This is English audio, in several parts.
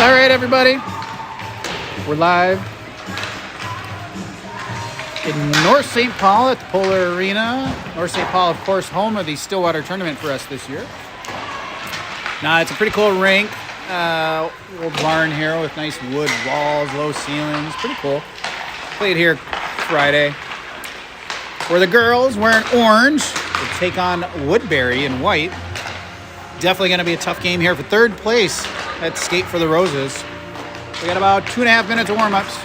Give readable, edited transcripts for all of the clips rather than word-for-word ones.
All right, everybody. We're live in North St. Paul at the Polar Arena. North St. Paul, of course, home of the Stillwater Tournament for us this year. Now, it's a pretty cool rink. Old barn here with nice wood walls, low ceilings. Pretty cool. Played here Friday. Where the girls, wearing orange, will take on Woodbury in white. Definitely going to be a tough game here for third place at Skate for the Roses. We got about 2.5 minutes of warm-ups.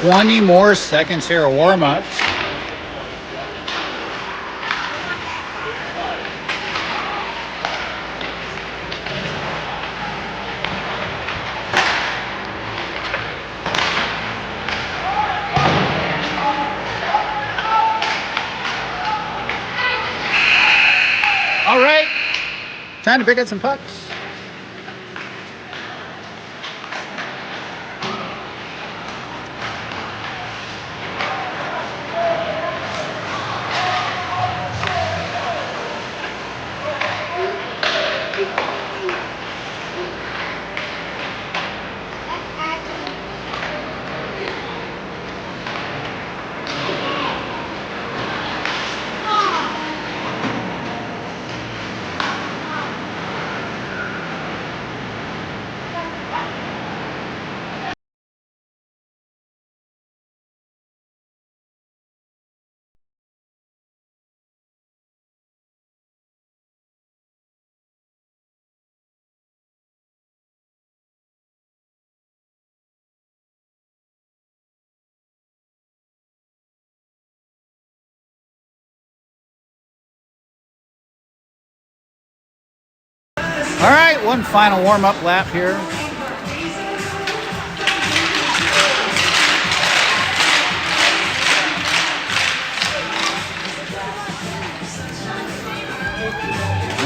Twenty more seconds here of warm-ups. All right, time to pick up some pucks. All right, one final warm-up lap here.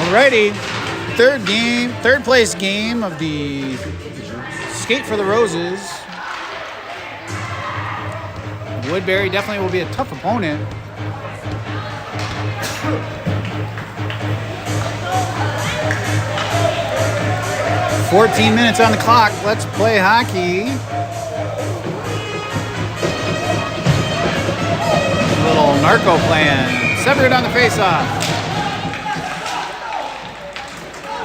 Alrighty, third place game of the Skate for the Roses. Woodbury definitely will be a tough opponent. "14 minutes on the clock. Let's play hockey." A little narco plan. Severed on the face-off.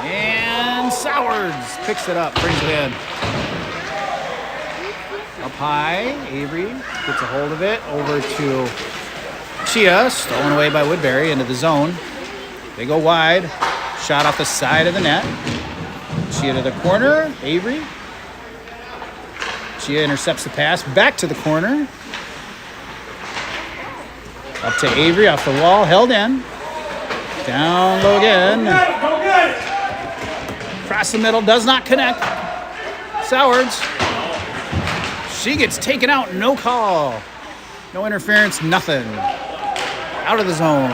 And Sowards picks it up, brings it in. Up high, Avery gets a hold of it. Over to Chia, stolen away by Woodbury into the zone. They go wide. Shot off the side of the net. Chia to the corner, Avery. Chia intercepts the pass, back to the corner. Up to Avery, off the wall, held in. Down low again. Go good. Across the middle, does not connect. Sowards. She gets taken out, no call. No interference, nothing. Out of the zone.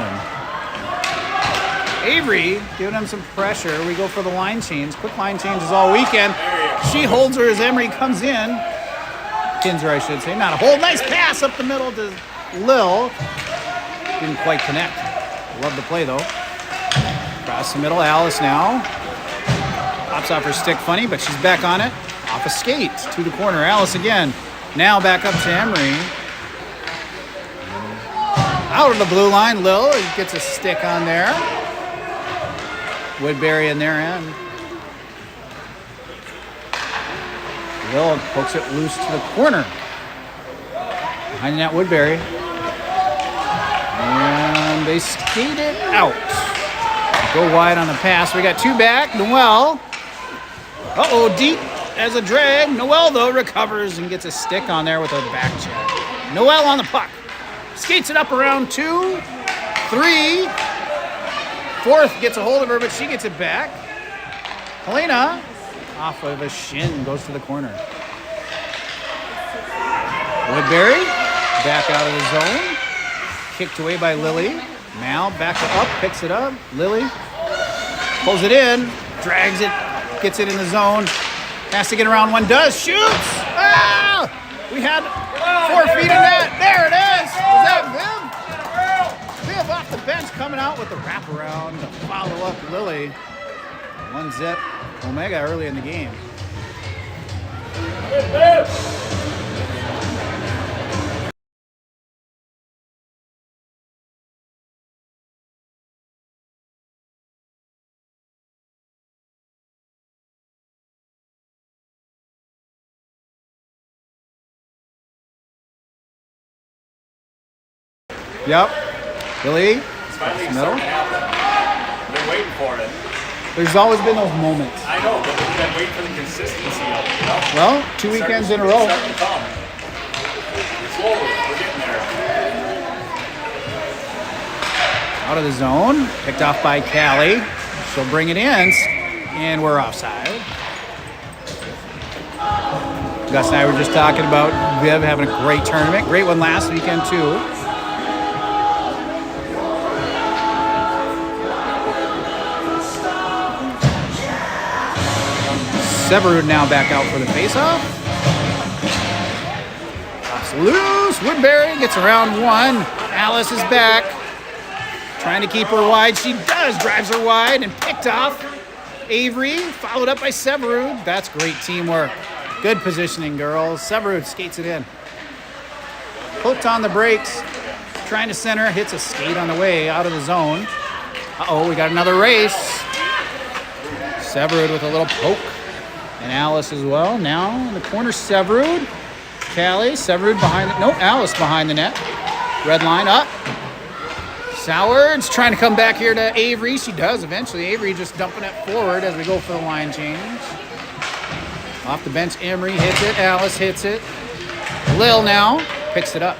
Avery giving him some pressure. We go for the line change. Quick line changes all weekend. She holds her as Emery comes in. Pins her, I should say. Not a hold. Nice pass up the middle to Lil. Didn't quite connect. Love the play, though. Across the middle, Alice now. Pops off her stick funny, but she's back on it. Off a skate to the corner. Alice again. Now back up to Emery. Out of the blue line, Lil gets a stick on there. Woodbury in their end. Lil pokes it loose to the corner. Behind the net, Woodbury. And they skate it out. Go wide on the pass. We got two back. Noel. Uh-oh, deep as a drag. Noel, though, recovers and gets a stick on there with a back check. Noel on the puck. Skates it up around 2, 3. Fourth gets a hold of her, but she gets it back. Helena, off of a shin, goes to the corner. Woodbury, back out of the zone. Kicked away by Lily. Mal back up, picks it up. Lily pulls it in, drags it, gets it in the zone. Has to get around one, does, shoots! Ah! We had 4 feet in that. There it is! Was that Viv? Viv off the bench coming out with the wraparound to follow up Lily. 1-0 Omega early in the game. Yep. Billy. It's finally Middle. starting to happen. I've been waiting for it. There's always been those moments. I know, but we've been waiting for the consistency of it, you know? Well, 2 weekends in a row. It's starting to come. Slowly, we're getting there. Out of the zone. Picked off by Callie. She'll bring it in. And we're offside. Gus and I were just talking about Viv having a great tournament. Great one last weekend, too. Severud now back out for the faceoff. Pops loose. Woodbury gets around one. Alice is back. Trying to keep her wide. She does. Drives her wide and picked off. Avery followed up by Severud. That's great teamwork. Good positioning, girls. Severud skates it in. Hooked on the brakes. Trying to center. Hits a skate on the way out of the zone. Uh-oh, we got another race. Severud with a little poke. And Alice as well. Now in the corner, Severud. Callie, Severud behind the... No, Alice behind the net. Red line up. Sowards trying to come back here to Avery. She does eventually. Avery just dumping it forward as we go for the line change. Off the bench, Emery hits it. Alice hits it. Lil now picks it up.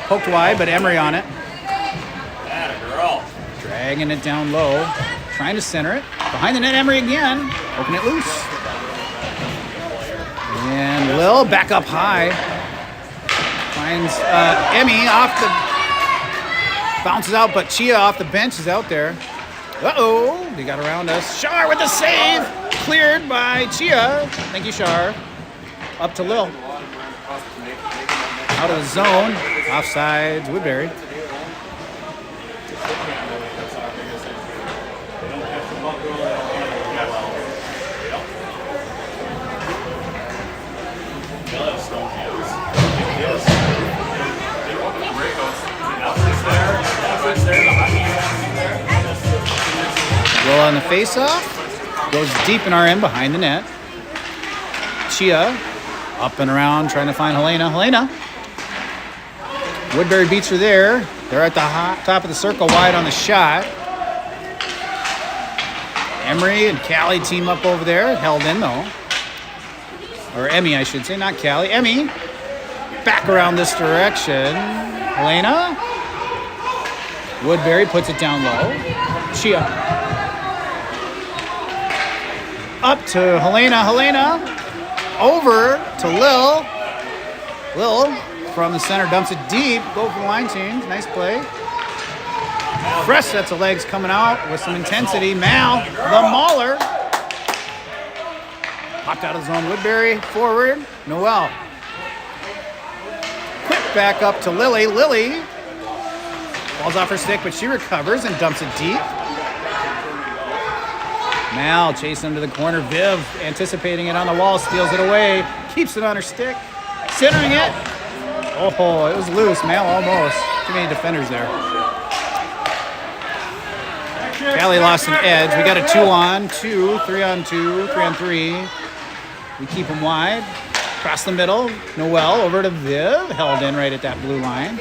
Poked wide, but Emery on it. Atta girl. Dragging it down low. Trying to center it. Behind the net, Emery again. Poking it loose. And Lil back up high. Finds Emmy off the... Bounces out, but Chia off the bench is out there. Uh-oh, they got around us. Shar with the save. Cleared by Chia. Thank you, Shar. Up to Lil. Out of the zone. Offsides, Woodbury. Well, on the face-off, goes deep in our end behind the net. Chia up and around trying to find Helena. Helena. Woodbury beats her there. They're at the top of the circle wide on the shot. Emery and Callie team up over there. Held in, though. Or Emmy, I should say, not Callie. Emmy. Back around this direction. Helena. Woodbury puts it down low. Chia. Up to Helena. Helena. Over to Lil. Lil from the center dumps it deep. Go for the line change. Nice play. Fresh sets of legs coming out with some intensity. Mal, the mauler. Popped out of the zone. Woodbury forward. Noel. Quick back up to Lily. Lily falls off her stick, but she recovers and dumps it deep. Mal chasing him to the corner. Viv anticipating it on the wall, steals it away, keeps it on her stick, centering it. Oh, it was loose. Mal almost. Too many defenders there. Callie lost an edge. We got a 2-on-2, 3-on-2, 3-on-3. We keep them wide. Across the middle. Noel over to Viv. Held in right at that blue line.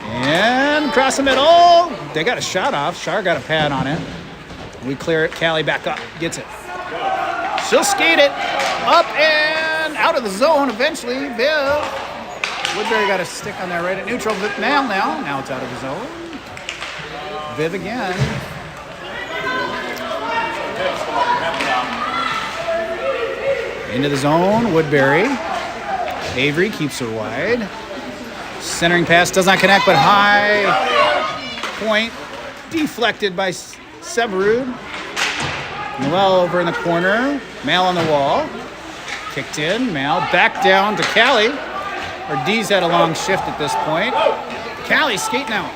And across the middle. They got a shot off. Shar got a pad on it. We clear it. Callie back up. Gets it. She'll skate it. Up and out of the zone eventually. Viv. Woodbury got a stick on there right at neutral. But now it's out of the zone. Viv again. Into the zone. Woodbury. Avery keeps her wide. Centering pass does not connect, but high point deflected by Severud. Noel over in the corner. Mal on the wall. Kicked in. Mal back down to Callie. Our D's had a long shift at this point. Callie skating out.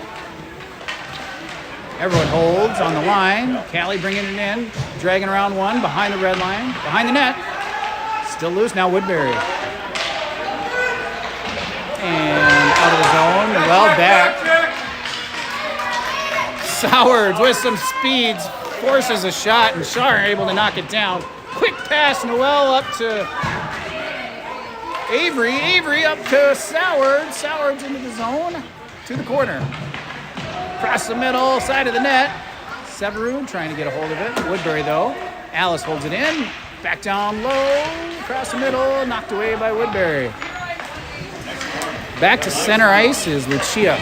Everyone holds on the line. Callie bringing it in. Dragging around one behind the red line. Behind the net. Still loose now, Woodbury. And out of the zone. Well back. Sowards with some speeds. Forces a shot, and Shar able to knock it down. Quick pass, Noel up to Avery. Avery up to Sowards. Sowards into the zone. To the corner. Across the middle, side of the net. Severud trying to get a hold of it. Woodbury, though. Alice holds it in. Back down low. Across the middle. Knocked away by Woodbury. Back to center ice is Lucia.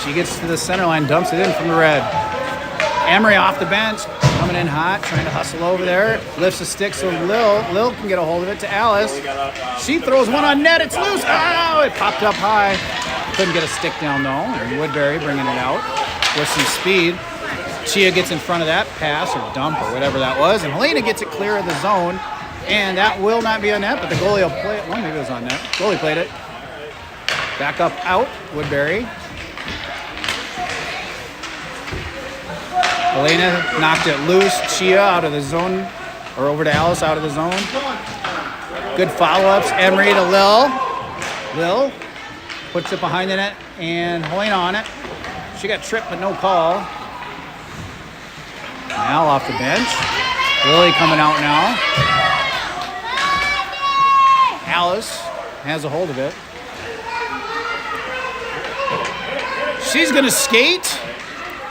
She gets to the center line, dumps it in from the red. Emery off the bench, coming in hot, trying to hustle over there. Lifts the stick so Lil can get a hold of it to Alice. She throws one on net. It's loose. Oh, it popped up high. Couldn't get a stick down, though. And Woodbury bringing it out with some speed. Chia gets in front of that pass or dump or whatever that was. And Helena gets it clear of the zone. And that will not be on net, but the goalie will play it. Well, maybe it was on net. Goalie played it. Back up out, Woodbury. Helena knocked it loose. Chia out of the zone, or over to Alice out of the zone. Good follow-ups. Emery to Lil. Lil puts it behind the net, and Helena on it. She got tripped, but no call. Now off the bench. Lily coming out now. Alice has a hold of it. She's going to skate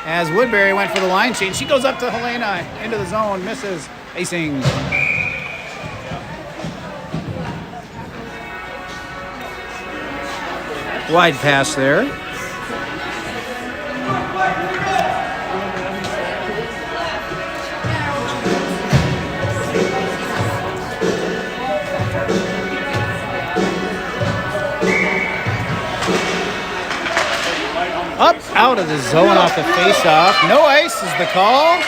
as Woodbury went for the line change. She goes up to Helena into the zone, misses, icing. Wide pass there. out of the zone off the face-off. No ice is the call.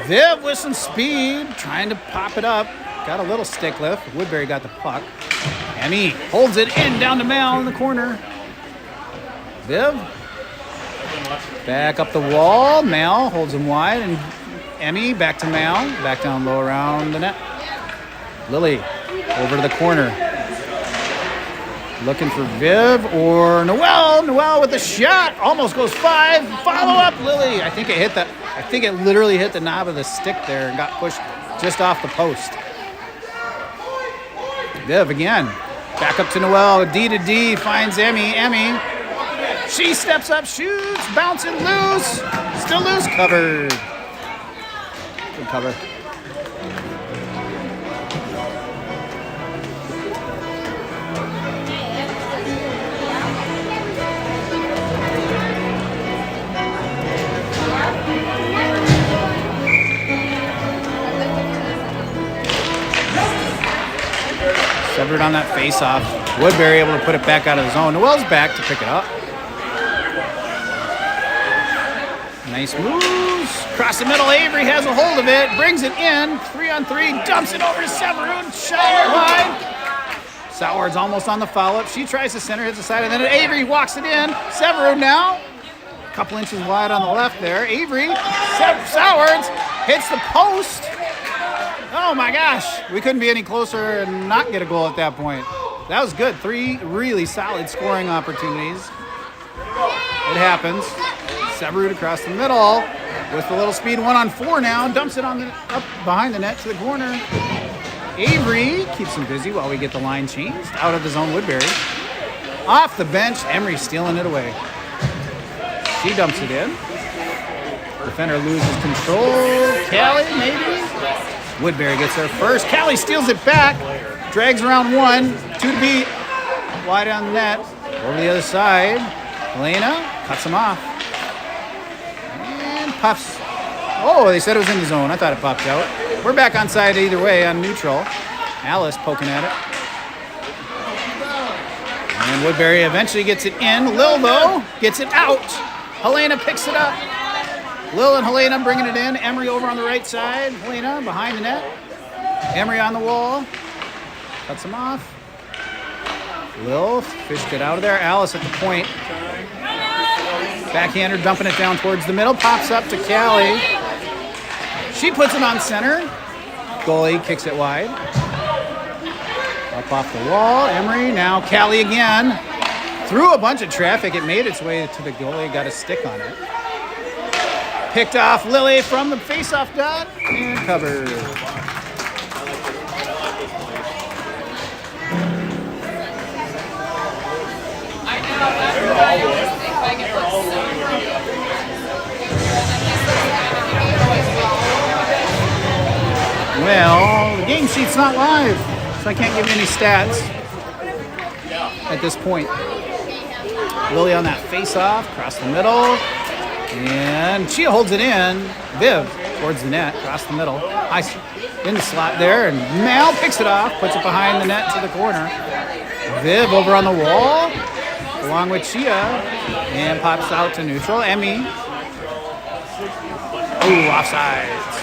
Viv with some speed, trying to pop it up. Got a little stick lift. Woodbury got the puck. Emmy holds it in down to Mal in the corner. Viv back up the wall. Mal holds him wide, and Emmy back to Mal. Back down low around the net. Lily over to the corner. Looking for Viv or Noelle. Noelle with the shot. Almost goes 5. Follow up, Lily. I think it literally hit the knob of the stick there and got pushed just off the post. Viv again. Back up to Noelle. D to D finds Emmy. Emmy. She steps up, shoots, bouncing loose. Still loose. Covered. Good cover. Severed on that face-off. Woodbury able to put it back out of the zone. Noelle's back to pick it up. Nice moves. Across the middle, Avery has a hold of it. Brings it in. 3-on-3. Dumps it over to Severin. Shot wide. Soward's almost on the follow-up. She tries to center, hits the side, and then Avery walks it in. Severin now. A couple inches wide on the left there. Avery. Soward's hits the post. Oh my gosh, we couldn't be any closer and not get a goal at that point. That was good. 3 really solid scoring opportunities. It happens. Severud across the middle with a little speed 1-on-4 now. Dumps it on the up behind the net to the corner. Avery keeps him busy while we get the line changed. Out of the zone, Woodbury. Off the bench, Emery stealing it away. She dumps it in. Defender loses control. Callie, maybe? Woodbury gets there first. Callie steals it back. Drags around 1. 2 to beat. Wide on the net. Over the other side. Helena cuts him off. And puffs. Oh, they said it was in the zone. I thought it popped out. We're back on side either way on neutral. Alice poking at it. And Woodbury eventually gets it in. Lil, though, gets it out. Helena picks it up. Lil and Helena bringing it in. Emery over on the right side. Helena behind the net. Emery on the wall. Cuts him off. Lil fished it out of there. Alice at the point. Backhander dumping it down towards the middle. Pops up to Callie. She puts it on center. Goalie kicks it wide. Up off the wall. Emery. Now Callie again. Through a bunch of traffic. It made its way to the goalie. Got a stick on it. Picked off Lily from the face-off dot and covered. Well, the game sheet's not live, so I can't give you any stats at this point. Lily on that face-off, across the middle. And she holds it in. Viv towards the net, across the middle. In the slot there, and Mal picks it off, puts it behind the net to the corner. Viv over on the wall, along with Chia, and pops out to neutral. Emmy. Ooh, offsides.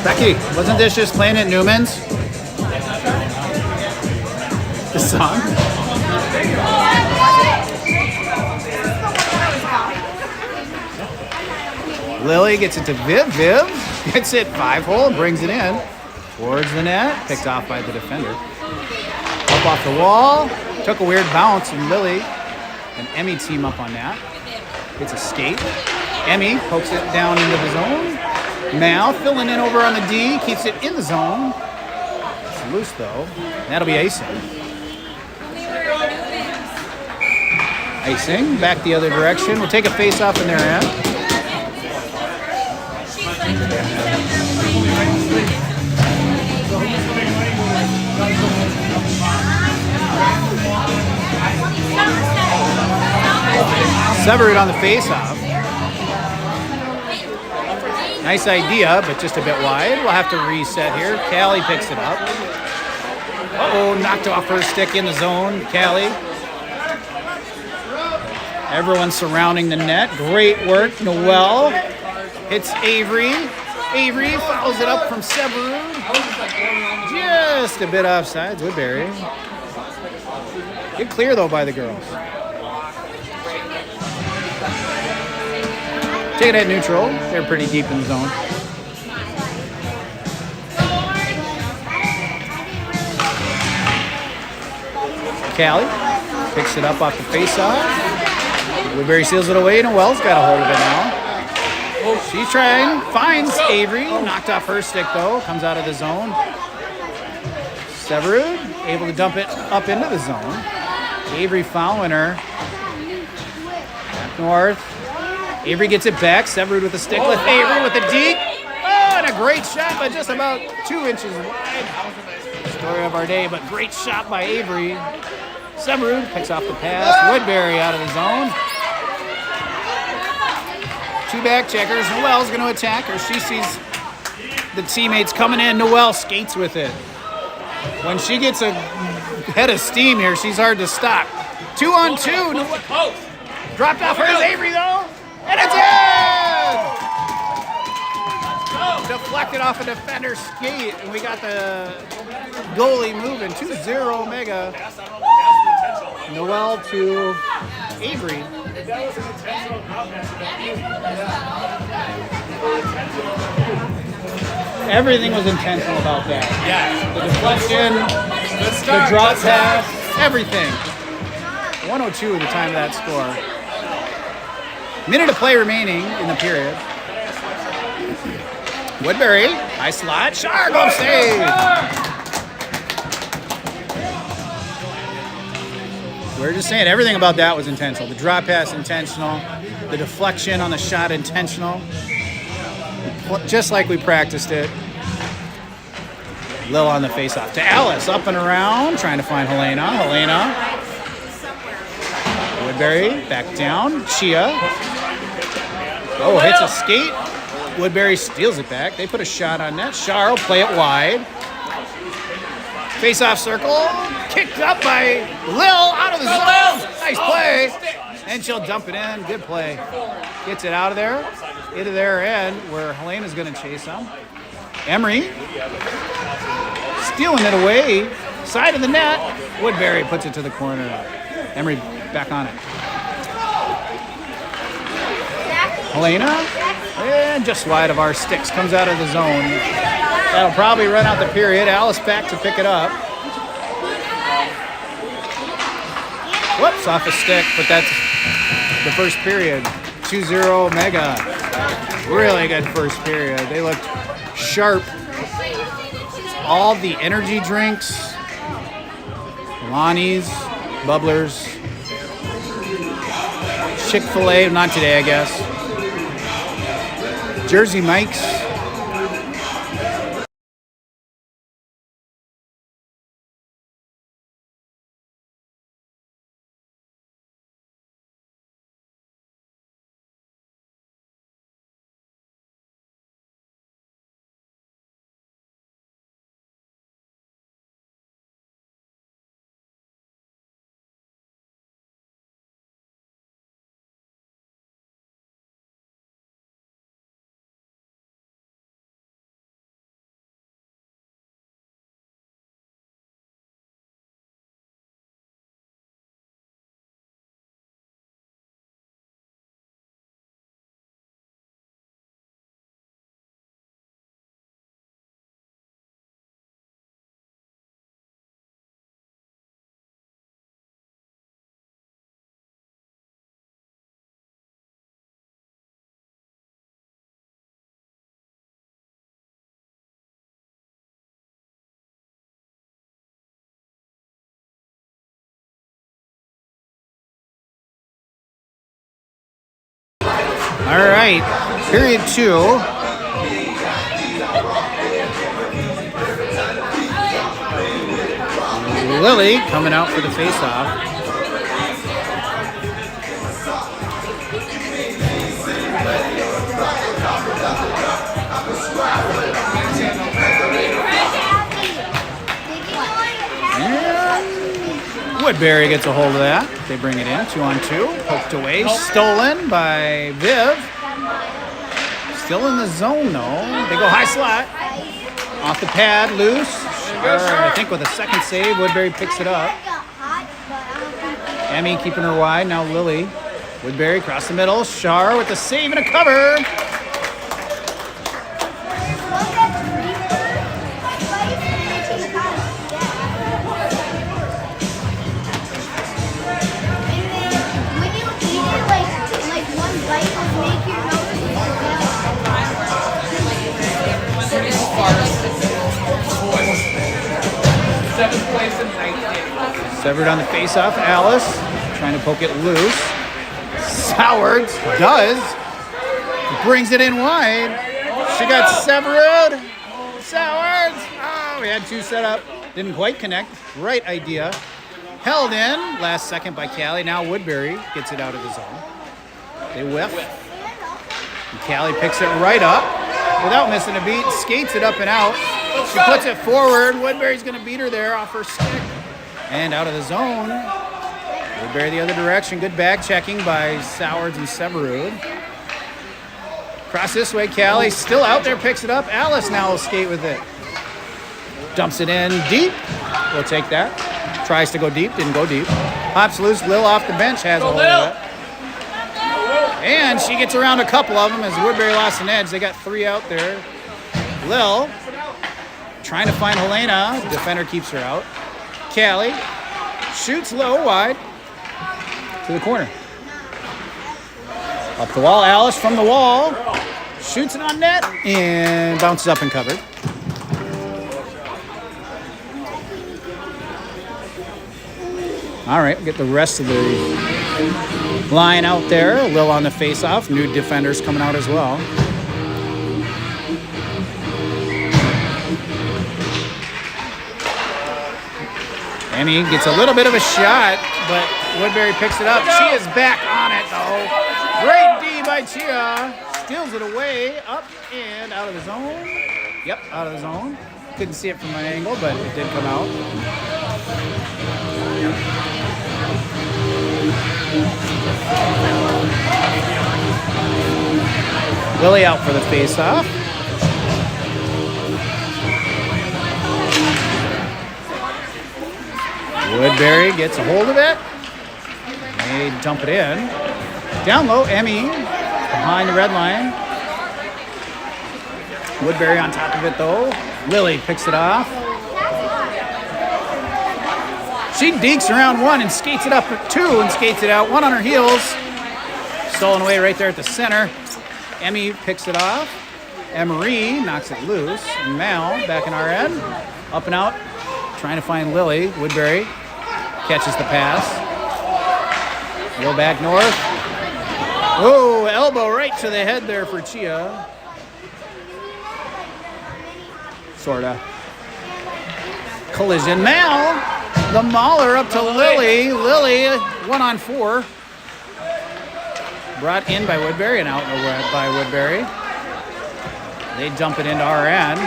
Becky, wasn't this just playing at Newman's? The song? Lily gets it to Viv. Viv gets it 5-hole, brings it in towards the net. Picked off by the defender. Up off the wall. Took a weird bounce, and Lily and Emmy team up on that. Gets a skate. Emmy pokes it down into the zone. Mal filling in over on the D, keeps it in the zone. It's loose though. That'll be icing. Icing, back the other direction. We'll take a face off in their end. Sever it on the face off. Nice idea, but just a bit wide. We'll have to reset here. Callie picks it up. Uh-oh, knocked off her stick in the zone. Callie. Everyone surrounding the net. Great work. Noel hits Avery. Avery fouls it up from Severud. Just a bit offsides. Woodbury. Good clear, though, by the girls. Take it at neutral. They're pretty deep in the zone. Callie picks it up off the face-off. Woodbury seals it away. Noel's got a hold of it now. She's trying. Finds Avery. Knocked off her stick, though. Comes out of the zone. Severud able to dump it up into the zone. Avery following her. Back north. Avery gets it back. Severud with a stick lift. Avery with a deep. Oh, and a great shot, but just about 2 inches wide. Story of our day, but great shot by Avery. Severud picks off the pass. Woodbury out of the zone. 2 back checkers. Noel's going to attack her. She sees the teammates coming in. Noel skates with it. When she gets a head of steam here, she's hard to stop. 2-on-2. Dropped off hers. Avery, though. And it's in! Deflected off a defender's skate, and we got the goalie moving. 2-0 OMGHA. Noel to Avery. Everything was intentional about that. Yeah. The deflection, the drop pass, everything. 1:02 at the time of that score. Minute of play remaining in the period. Woodbury, high slot, Shar, go save. We're just saying everything about that was intentional. The drop pass intentional, the deflection on the shot intentional, just like we practiced it. Lil on the face-off to Alice, up and around, trying to find Helena. Helena. Woodbury, back down. Chia. Oh, hits a skate. Woodbury steals it back. They put a shot on net. Shar will play it wide. Face-off circle. Kicked up by Lil out of the zone. Nice play. And she'll dump it in. Good play. Gets it out of there. Into their end where Helena's going to chase them. Emery. Stealing it away. Side of the net. Woodbury puts it to the corner. Emery back on it. Helena, and just wide of our sticks, comes out of the zone. That'll probably run out the period. Alice back to pick it up. Whoops, off a stick, but that's the first period. 2-0 OMGHA. Really good first period. They looked sharp. All the energy drinks, Lonnie's, Bubblers, Chick-fil-A, not today, I guess. Jersey Mike's. All right, period 2. Lily coming out for the face-off. Woodbury gets a hold of that. They bring it in, 2-on-2. Poked away, stolen by Viv. Still in the zone though. They go high slot. Off the pad, loose. I think with a second save, Woodbury picks it up. Emmy keeping her wide, now Lily. Woodbury across the middle, Shar with a save and a cover. Severed on the face-off, Alice trying to poke it loose. Sowards does. Brings it in wide. She got severed. Sowards. Oh, we had two set up. Didn't quite connect. Right idea. Held in. Last second by Callie. Now Woodbury gets it out of the zone. They whiff. And Callie picks it right up without missing a beat. Skates it up and out. She puts it forward. Woodbury's going to beat her there off her stick. And out of the zone. Woodbury the other direction. Good bag checking by Sowards and Severud. Cross this way. Callie still out there. Picks it up. Alice now will skate with it. Dumps it in deep. We'll take that. Tries to go deep. Didn't go deep. Pops loose. Lil off the bench has a hold of it. And she gets around a couple of them as Woodbury lost an edge. They got three out there. Lil trying to find Helena. Defender keeps her out. Callie shoots low, wide, to the corner. Up the wall, Alice from the wall. Shoots it on net and bounces up and covered. All right, get the rest of the line out there. Lil on the face-off. New defenders coming out as well. Emmy gets a little bit of a shot, but Woodbury picks it up. She is back on it, though. Great D by Chia. Steals it away, up and out of the zone. Yep, out of the zone. Couldn't see it from my angle, but it did come out. Lily out for the face-off. Woodbury gets a hold of it. They dump it in. Down low, Emmy behind the red line. Woodbury on top of it though. Lily picks it off. She dekes around one and skates it up at two and skates it out. One on her heels. Stolen away right there at the center. Emmy picks it off. Emery knocks it loose. And Mal back in our end. Up and out. Trying to find Lily. Woodbury catches the pass. Go back north. Oh, elbow right to the head there for Chia. Sorta. Collision. Mal. The mauler up to Lily. Lily, 1-on-4. Brought in by Woodbury and out by Woodbury. They dump it into our end.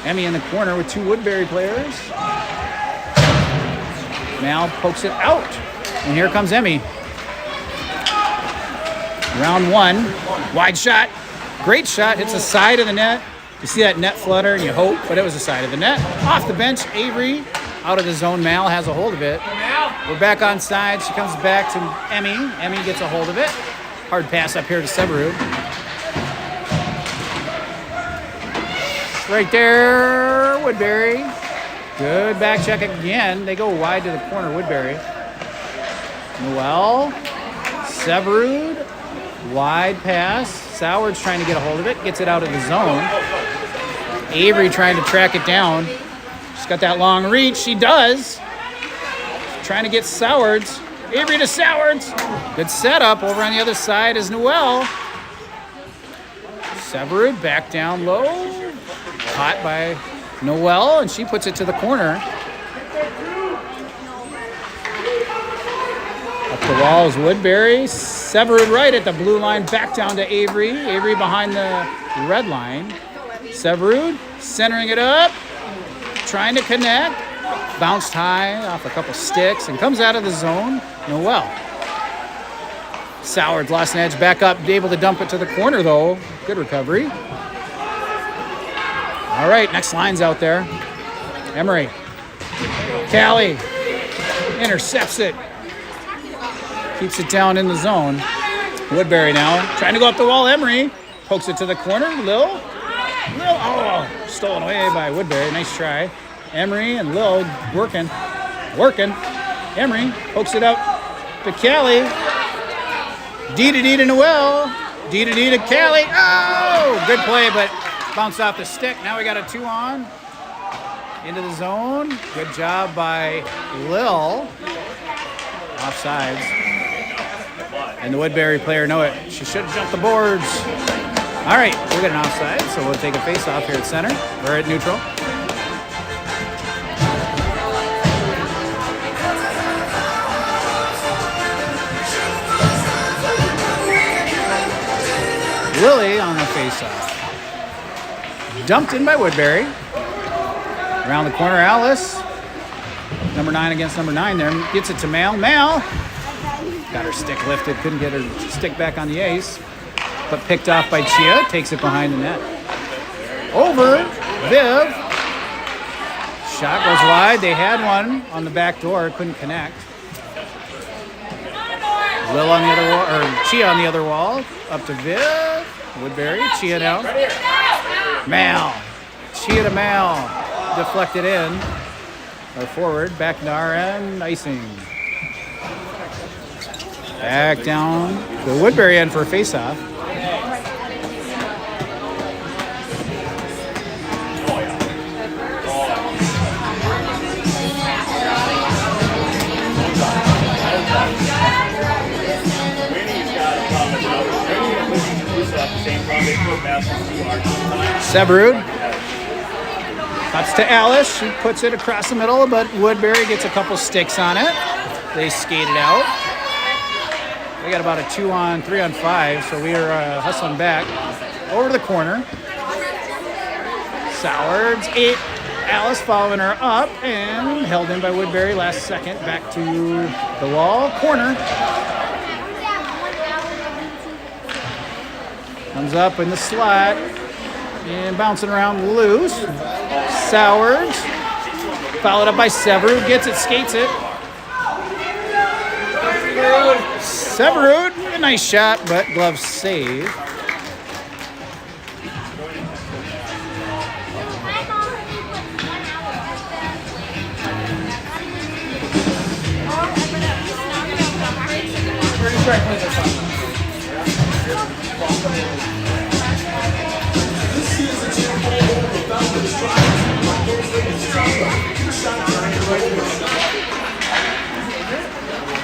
Emmy in the corner with two Woodbury players. Mal pokes it out. And here comes Emmy. Round one. Wide shot. Great shot. Hits the side of the net. You see that net flutter and you hope, but it was the side of the net. Off the bench, Avery. Out of the zone, Mal has a hold of it. We're back on side. She comes back to Emmy. Emmy gets a hold of it. Hard pass up here to Severud. Right there, Woodbury. Good back check again. They go wide to the corner, Woodbury. Noel. Severud. Wide pass. Sowards trying to get a hold of it. Gets it out of the zone. Avery trying to track it down. She's got that long reach. She does. Trying to get Sowards. Avery to Sowards. Good setup. Over on the other side is Noel. Severud back down low. Caught by Noel, and she puts it to the corner. Up the wall is Woodbury. Severud right at the blue line. Back down to Avery. Avery behind the red line. Severud centering it up. Trying to connect. Bounced high off a couple sticks and comes out of the zone. Noel. Sowards lost an edge, back up, able to dump it to the corner though. Good recovery. All right, next line's out there. Emery. Callie intercepts it. Keeps it down in the zone. Woodbury now trying to go up the wall. Emery pokes it to the corner. Lil, oh, stolen away by Woodbury. Nice try. Emery and Lil working. Emery pokes it up to Callie. D to Noel. D to Callie. Oh, good play, but bounced off the stick. Now we got a 2-on. Into the zone. Good job by Lil. Offsides. And the Woodbury player know it. She should have jumped the boards. All right, we'll get an offside, so we'll take a face-off here at center. We're at neutral. Lily on the face-off. Dumped in by Woodbury. Around the corner, Alice. Number 9 against number 9 there. Gets it to Mal. Mal got her stick lifted. Couldn't get her stick back on the ace. But picked off by Chia. Takes it behind the net. Over. Viv. Shot goes wide. They had one on the back door. Couldn't connect. Lil on the other wall, or Chia on the other wall. Up to Viv. Woodbury. Chia now. Mal. Chia to Mal. Deflected in. Or forward. Back to our end. Icing. Back down to Woodbury end for a face-off. Severud cuts to Alice. She puts it across the middle, but Woodbury gets a couple sticks on it. They skate it out. We got about a 2-on, 3-on-5, so we are hustling back over the corner. Sowards, 8. Alice following her up and held in by Woodbury last second. Back to the wall. Corner. Comes up in the slot and bouncing around loose. Sowards. Followed up by Severud. Gets it, skates it. Severud, a nice shot, but glove save.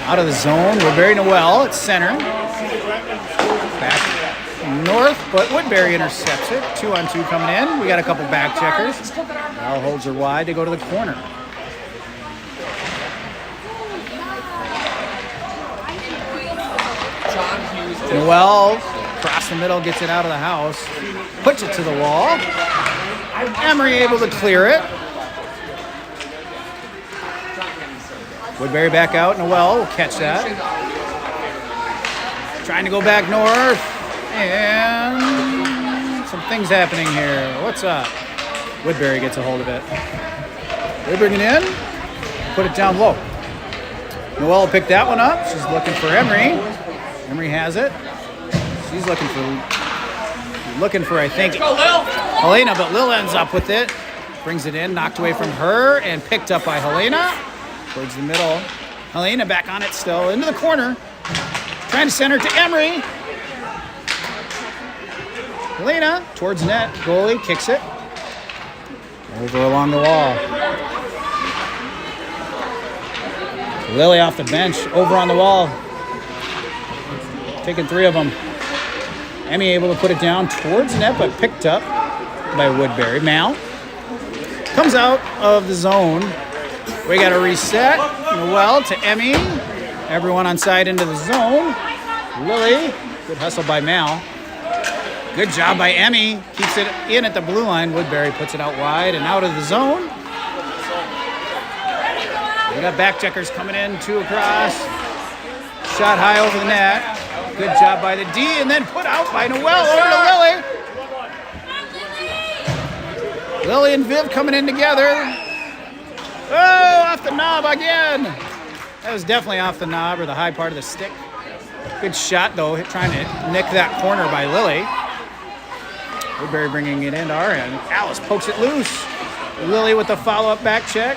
Out of the zone, Woodbury Noel at center. Back north, but Woodbury intercepts it. 2-on-2 coming in. We got a couple back checkers. Noel holds her wide to go to the corner. Noel across the middle, gets it out of the house. Puts it to the wall. Emery able to clear it. Woodbury back out. Noel will catch that. Trying to go back north. And some things happening here. What's up? Woodbury gets a hold of it. They bring it in. Put it down low. Noel will pick that one up. She's looking for Emery. Emery has it. She's looking for, I think, Helena, but Lil ends up with it. Brings it in, knocked away from her, and picked up by Helena. Towards the middle. Helena back on it still. Into the corner. Trying to center to Emery. Helena towards net. Goalie kicks it. Over along the wall. Lily off the bench. Over on the wall. Taking 3 of them. Emmy able to put it down towards net, but picked up by Woodbury. Mal comes out of the zone. We got a reset. Noel to Emmy. Everyone on side into the zone. Lily. Good hustle by Mal. Good job by Emmy. Keeps it in at the blue line. Woodbury puts it out wide and out of the zone. We got back checkers coming in, 2 across. Shot high over the net. Good job by the D, and then put out by Noel over to Lily. Lily and Viv coming in together. Oh, off the knob again. That was definitely off the knob or the high part of the stick. Good shot, though, trying to nick that corner by Lily. Woodbury bringing it into our end. Alice pokes it loose. Lily with the follow-up back check.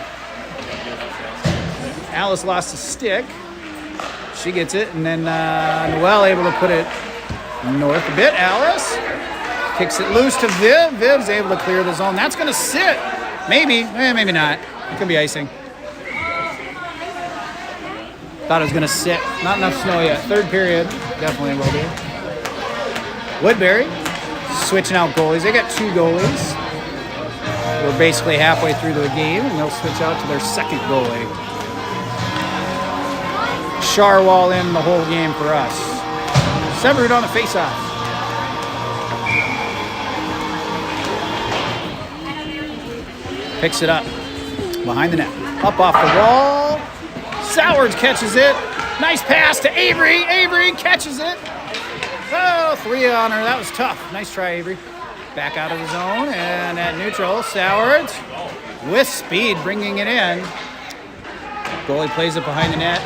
Alice lost a stick. She gets it, and then Noelle able to put it north a bit. Alice kicks it loose to Viv. Viv's able to clear the zone. That's going to sit. Maybe. Maybe not. It could be icing. Thought it was going to sit. Not enough snow yet. Third period. Definitely will be. Woodbury switching out goalies. They got 2 goalies. We're basically halfway through the game, and they'll switch out to their second goalie. Charwall in the whole game for us. Severed on the faceoff. Picks it up behind the net. Up off the wall. Sowards catches it. Nice pass to Avery. Avery catches it. Oh, 3 on her. That was tough. Nice try, Avery. Back out of the zone, and at neutral, Sowards with speed bringing it in. Goalie plays it behind the net.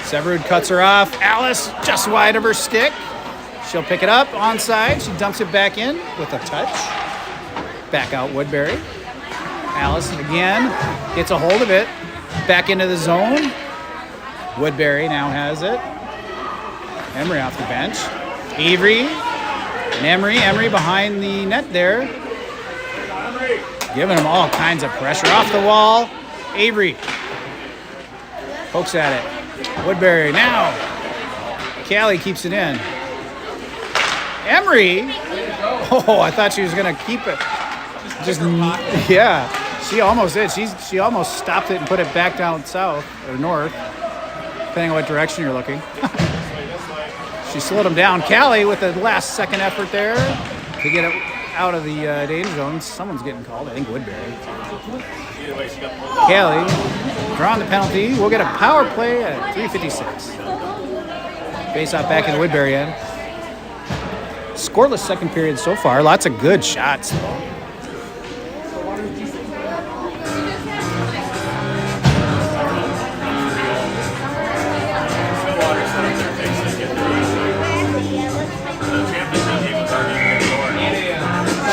Severud cuts her off. Alice just wide of her stick. She'll pick it up onside. She dumps it back in with a touch. Back out Woodbury. Alice again gets a hold of it. Back into the zone. Woodbury now has it. Emery off the bench. Avery and Emery. Emery behind the net there. Giving them all kinds of pressure. Off the wall. Avery pokes at it. Woodbury now. Callie keeps it in. Emery. Oh, I thought she was going to keep it. Just, yeah. She almost did. She almost stopped it and put it back down south or north, depending on what direction you're looking. She slowed him down. Callie with the last second effort there to get it out of the danger zone. Someone's getting called. I think Woodbury. Callie drawing the penalty. We'll get a power play at 3:56. Face off back in the Woodbury end. Scoreless second period so far. Lots of good shots.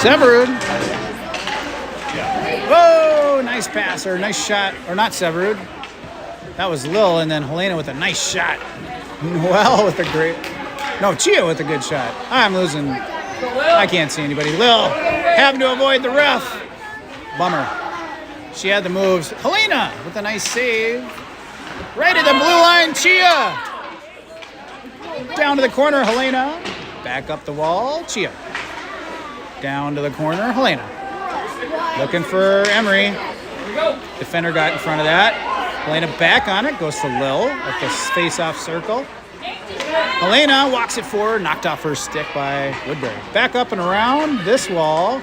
Severud. Whoa, nice pass, or nice shot, or not Severud. That was Lil, and then Helena with a nice shot. Noel with a great, no, Chia with a good shot. I'm losing, I can't see anybody. Lil having to avoid the ref. Bummer. She had the moves. Helena with a nice save. Right at the blue line, Chia. Down to the corner, Helena. Back up the wall, Chia. Down to the corner, Helena. Looking for Emery. Defender got in front of that. Helena back on it, goes to Lil at the face-off circle. Helena walks it forward, knocked off her stick by Woodbury. Back up and around this wall.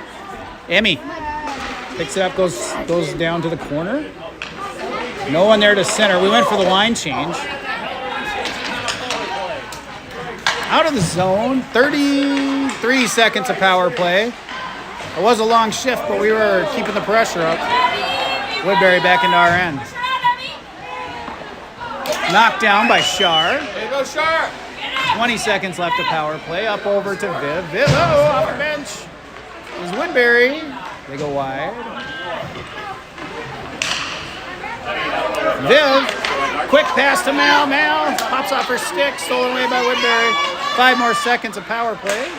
Emmy picks it up, goes down to the corner. No one there to center. We went for the line change. Out of the zone, 33 seconds of power play. It was a long shift, but we were keeping the pressure up. Woodbury back into our end. Knocked down by Shar. There you go, Sharp. 20 seconds left of power play. Up over to Viv. Viv, oh, off the bench is Woodbury. They go wide. Viv, quick pass to Mal. Mal pops off her stick, stolen away by Woodbury. 5 more seconds of power play.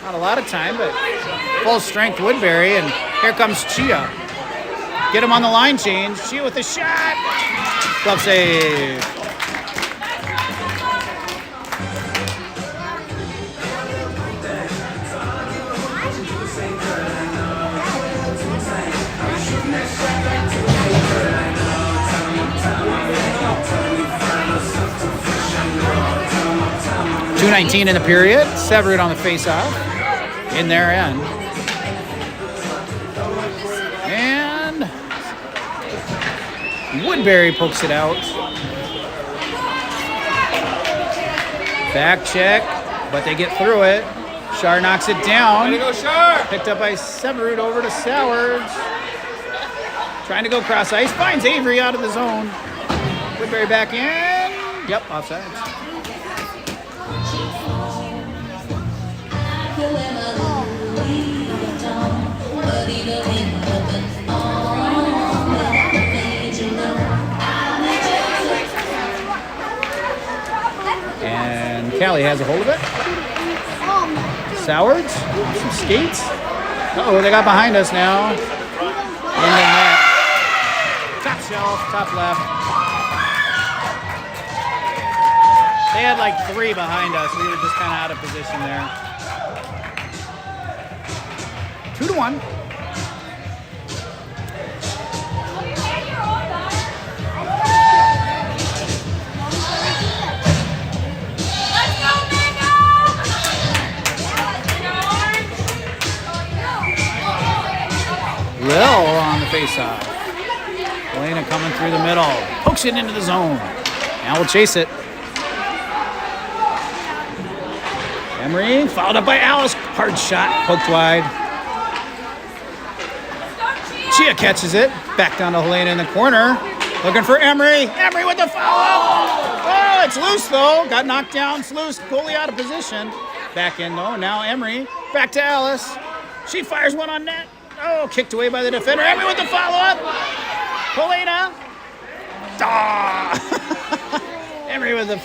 Not a lot of time, but full strength Woodbury, and here comes Chia. Get him on the line change. Chia with a shot. Glove save. .219 in the period. Severud on the face-off in their end. Woodbury pokes it out. Back check, but they get through it. Shar knocks it down. Way to go, Shar! Picked up by Severud over to Sowards. Trying to go cross ice. Finds Avery out of the zone. Woodbury back in. Yep, offsides. And Callie has a hold of it. Sowards, some skates. Uh-oh, they got behind us now. In the net. Top shelf, top left. They had like 3 behind us. We were just kind of out of position there. 2-1. Lil on the faceoff. Elena coming through the middle. Pokes it into the zone. Now we'll chase it. Emery followed up by Alice. Hard shot. Poked wide. Chia catches it. Back down to Helena in the corner. Looking for Emery. Emery with the follow-up. Oh, it's loose though. Got knocked down. It's loose. Goalie out of position. Back in though. Now Emery. Back to Alice. She fires one on net. Oh, kicked away by the defender. Emery with the follow-up. Helena. Ah. Emery with the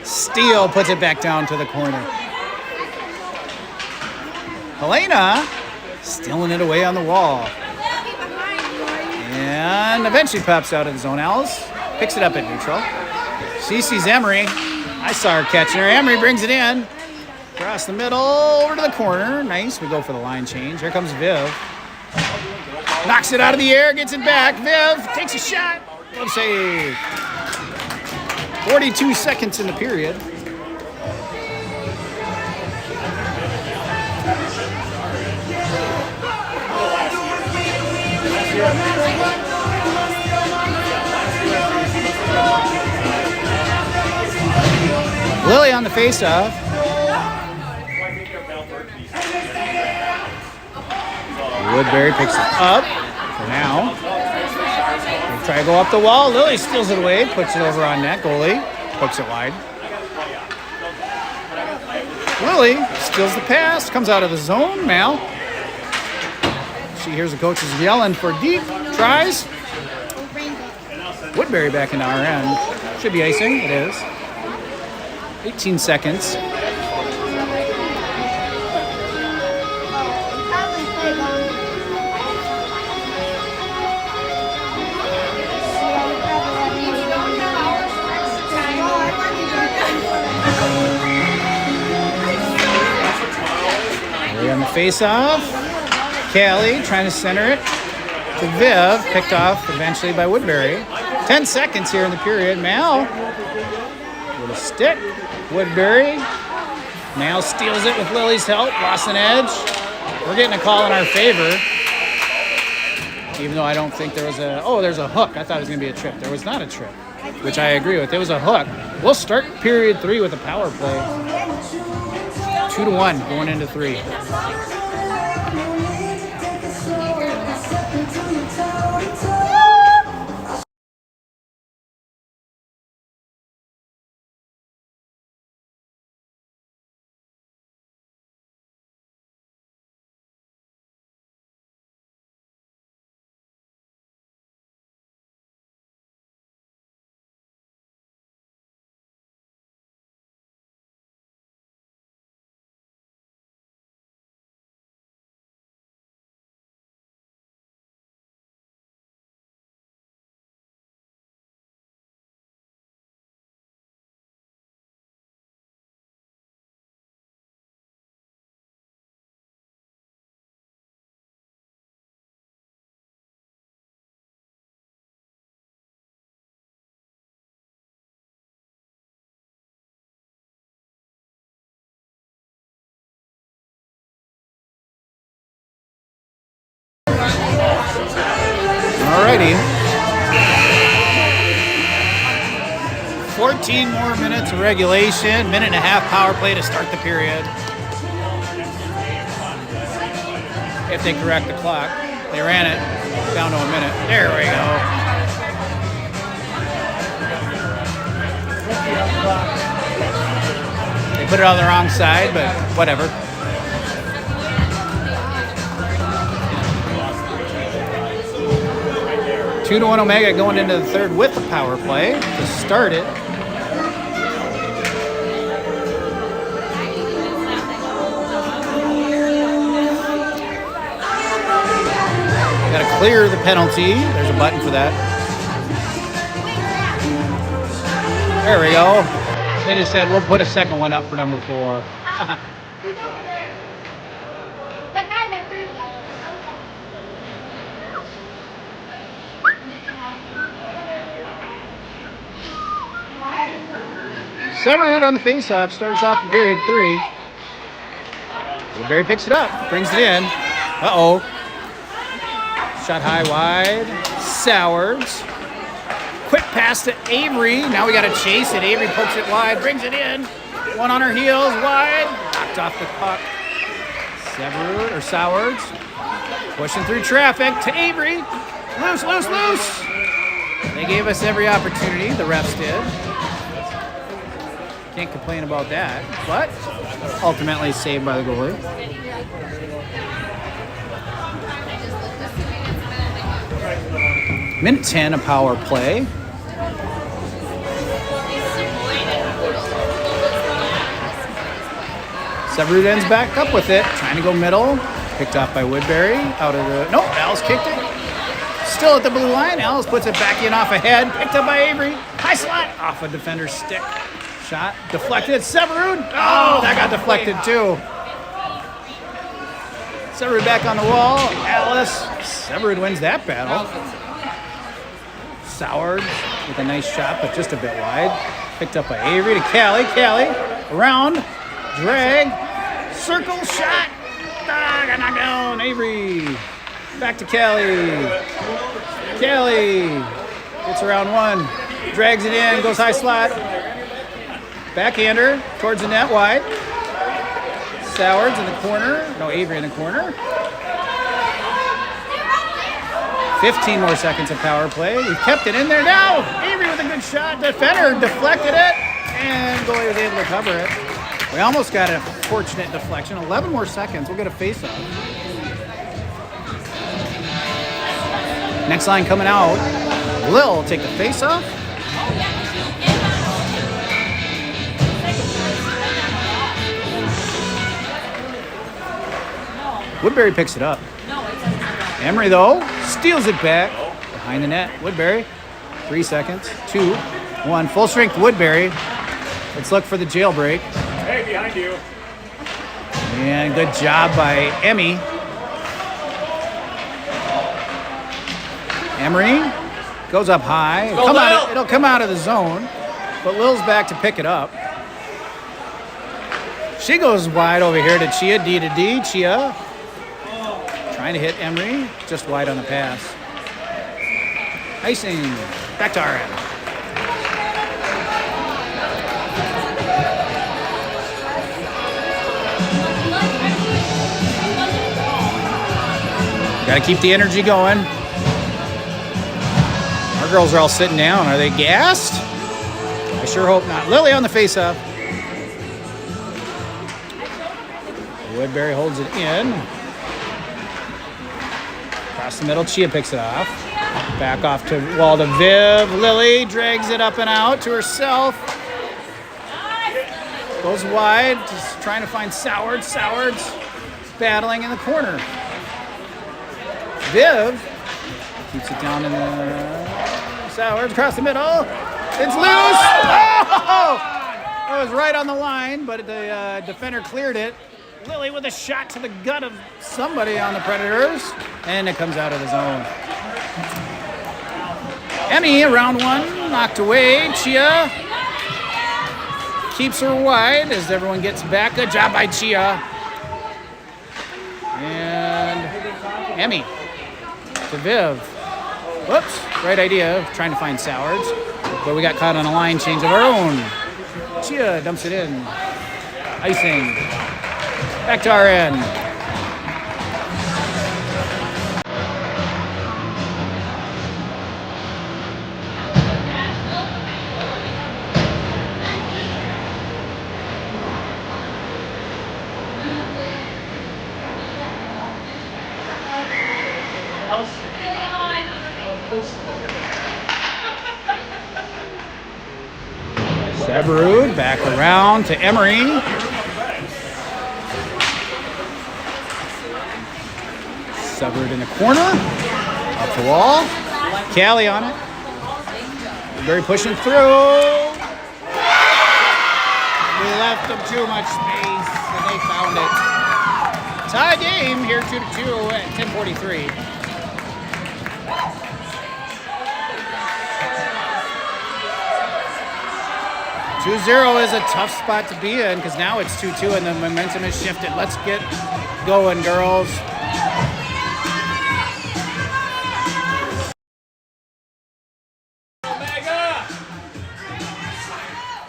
steal. Puts it back down to the corner. Helena stealing it away on the wall. And eventually pops out of the zone. Alice picks it up at neutral. She sees Emery. I saw her catching her. Emery brings it in. Across the middle, over to the corner. Nice. We go for the line change. Here comes Viv. Knocks it out of the air, gets it back. Viv takes a shot. Glove save. 42 seconds in the period. Lily on the faceoff. Woodbury picks it up for now. They try to go up the wall. Lily steals it away, puts it over on net. Goalie hooks it wide. Lily steals the pass, comes out of the zone. Mal. She hears the coaches yelling for deep. Tries. Woodbury back into our end. Should be icing. It is. 18 seconds. On the face-off. Callie trying to center it to Viv. Picked off eventually by Woodbury. 10 seconds here in the period. Mal with a stick. Woodbury. Mal steals it with Lily's help. Lost an edge. We're getting a call in our favor. Even though I don't think there was a... Oh, there's a hook. I thought it was going to be a trip. There was not a trip, which I agree with. There was a hook. We'll start period 3 with a power play. 2-1 going into 3. Alrighty. 14 more minutes of regulation, minute and a half power play to start the period. If they correct the clock. They ran it down to a minute. There we go. They put it on the wrong side, but whatever. Two to 1 Omega going into the third with the power play to start it. Got to clear the penalty. There's a button for that. There we go. They just said, we'll put a second one up for number 4. Summerhead on the face-off, starts off in period 3. Woodbury picks it up, brings it in. Uh-oh. Shot high wide. Sowards. Quick pass to Avery. Now we got to chase it. Avery pokes it wide, brings it in. One on her heels, wide. Knocked off the puck. Sowards. Pushing through traffic to Avery. Loose, loose, loose. They gave us every opportunity, the refs did. Can't complain about that, but ultimately saved by the goalie. Minute 10 of power play. Severud ends back up with it, trying to go middle. Picked off by Woodbury. Out of the... Nope, Alice kicked it. Still at the blue line. Alice puts it back in off ahead. Picked up by Avery. High slot. Off a defender's stick. Shot. Deflected. Severud. Oh, that got deflected too. Severud back on the wall. Alice. Severud wins that battle. Sowards with a nice shot, but just a bit wide. Picked up by Avery to Callie. Callie. Around. Drag. Circle. Shot. Got knocked down. Avery. Back to Callie. Callie. Gets around one. Drags it in. Goes high slot. Backhander towards the net wide. Sowards in the corner. No, Avery in the corner. 15 more seconds of power play. We've kept it in there now. Avery with a good shot. Defender deflected it. And goalie was able to cover it. We almost got a fortunate deflection. 11 more seconds. We'll get a face-off. Next line coming out. Lil will take the face-off. Woodbury picks it up. Emery, though, steals it back behind the net. Woodbury, 3 seconds. 2, 1. Full strength Woodbury. Let's look for the jailbreak. Hey, behind you. And good job by Emmy. Emery goes up high. It'll come out of the zone, but Lil's back to pick it up. She goes wide over here to Chia, D to D. Chia trying to hit Emery, just wide on the pass. Icing, back to our end. Got to keep the energy going. Our girls are all sitting down. Are they gassed? I sure hope not. Lily on the face-off. Woodbury holds it in. Across the middle, Chia picks it off. Back off to wall to Viv. Lily drags it up and out to herself. Goes wide, just trying to find Sowards. Sowards battling in the corner. Viv keeps it down in the... Sowards across the middle. It's loose! Oh! It was right on the line, but the defender cleared it. Lily with a shot to the gut of somebody on the Predators, and it comes out of the zone. Emmy, around one, knocked away. Chia keeps her wide as everyone gets back. Good job by Chia. And Emmy to Viv. Whoops, right idea of trying to find Sowards. But we got caught on a line change of our own. Chia dumps it in. Icing. Back to our end. Severud back around to Emery. Severud in the corner. Up the wall. Callie on it. Woodbury pushing through. We left them too much space and they found it. Tie game here 2-2 at 10:43. 2-0 is a tough spot to be in because now it's 2-2 and the momentum has shifted. Let's get going, girls.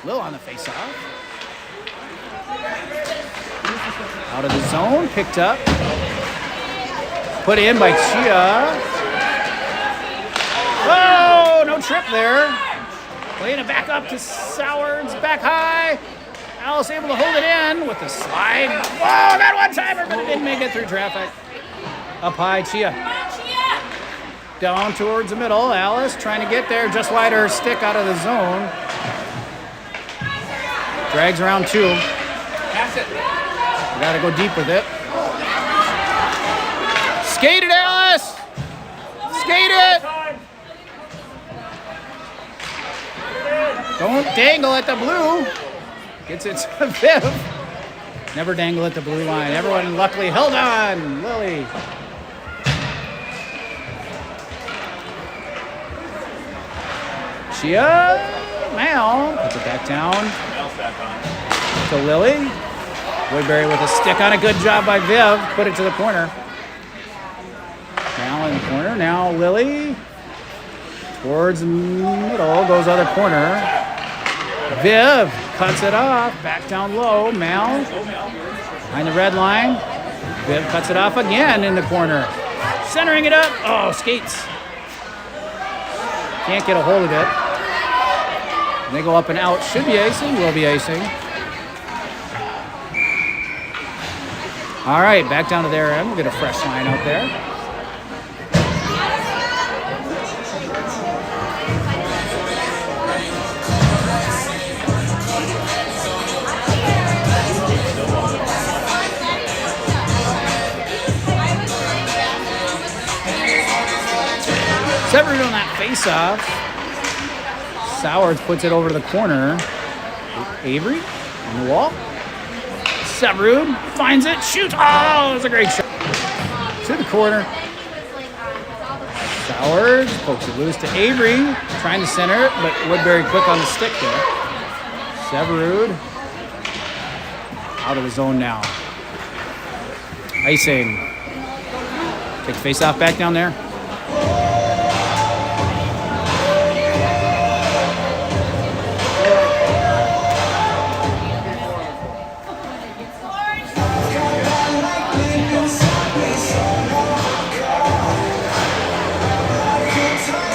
Lil on the face-off. Out of the zone, picked up. Put in by Chia. Oh, no trip there. Playing it back up to Sowards, back high. Alice able to hold it in with the slide. Whoa, that one-timer, but it didn't make it through traffic. Up high, Chia. Down towards the middle, Alice trying to get there, just wide her stick out of the zone. Drags around 2. Pass it. We gotta go deep with it. Skate it, Alice! Skate it! Don't dangle at the blue. Gets it to Viv. Never dangle at the blue line. Everyone luckily held on. Lily. Chia. Mal. Puts it back down. To Lily. Woodbury with a stick on it. Good job by Viv. Put it to the corner. Mal in the corner. Now Lily. Towards the middle. Goes other corner. Viv cuts it off, back down low, Mal, behind the red line. Viv cuts it off again in the corner. Centering it up, oh, skates. Can't get a hold of it. And they go up and out, should be icing, will be icing. All right, back down to their end, we'll get a fresh line out there. Severud on that face-off. Sowards puts it over to the corner. Avery on the wall. Severud finds it, shoots. Oh, it was a great shot. To the corner. Sowards pokes it loose to Avery. Trying to center it, but Woodbury quick on the stick there. Severud out of the zone now. Icing. Take the face-off back down there.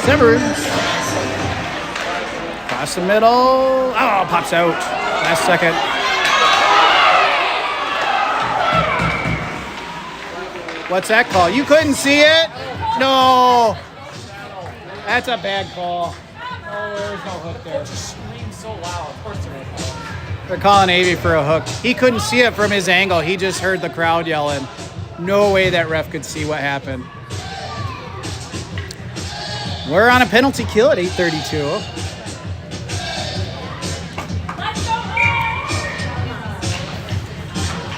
Severud. Across the middle. Oh, pops out. Last second. What's that call? You couldn't see it? No. That's a bad call. Oh, there's no hook there. Just screamed so loud. Of course they're They're calling Avey for a hook. He couldn't see it from his angle. He just heard the crowd yelling. No way that ref could see what happened. We're on a penalty kill at 8:32.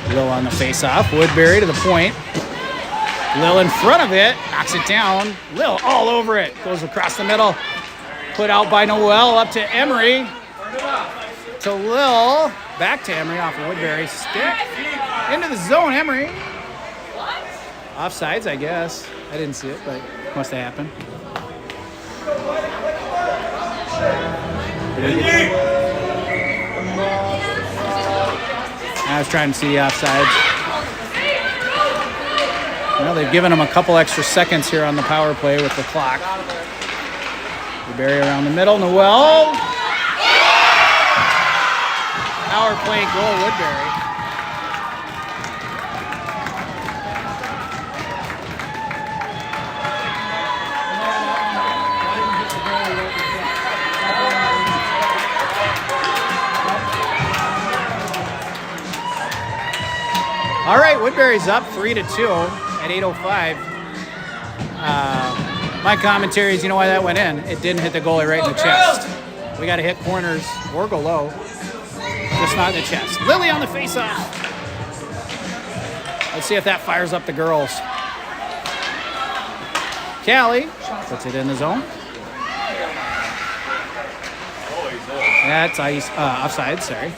Lil on the face-off. Woodbury to the point. Lil in front of it. Knocks it down. Lil all over it. Goes across the middle. Put out by Noel. Up to Emery. To Lil. Back to Emery off of Woodbury. Stick. Into the zone, Emery. Offsides, I guess. I didn't see it, but must have happened. I was trying to see the offsides. Well, they've given them a couple extra seconds here on the power play with the clock. Woodbury around the middle. Noel. Power play goal, Woodbury. All right, Woodbury's up 3-2 at 8:05. My commentary is, you know why that went in? It didn't hit the goalie right in the chest. We got to hit corners or go low, just not in the chest. Lily on the faceoff. Let's see if that fires up the girls. Callie puts it in the zone. That's offside, sorry.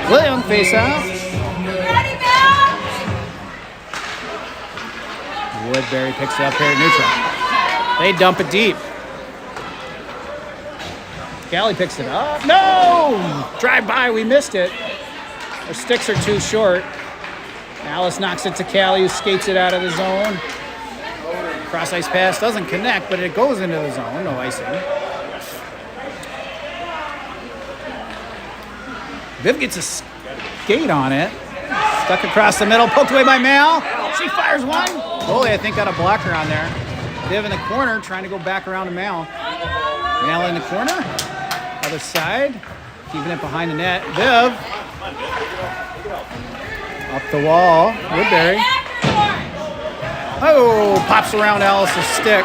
William face-off. Woodbury picks it up here at neutral. They dump it deep. Callie picks it up. No! Drive by, we missed it. Our sticks are too short. Alice knocks it to Callie, who skates it out of the zone. Cross ice pass doesn't connect, but it goes into the zone. No icing. Viv gets a skate on it. Stuck across the middle, poked away by Mal. She fires one. Goalie, I think, got a blocker on there. Viv in the corner, trying to go back around to Mal. Mal in the corner. Other side. Keeping it behind the net. Viv. Up the wall. Woodbury. Oh, pops around Alice's stick.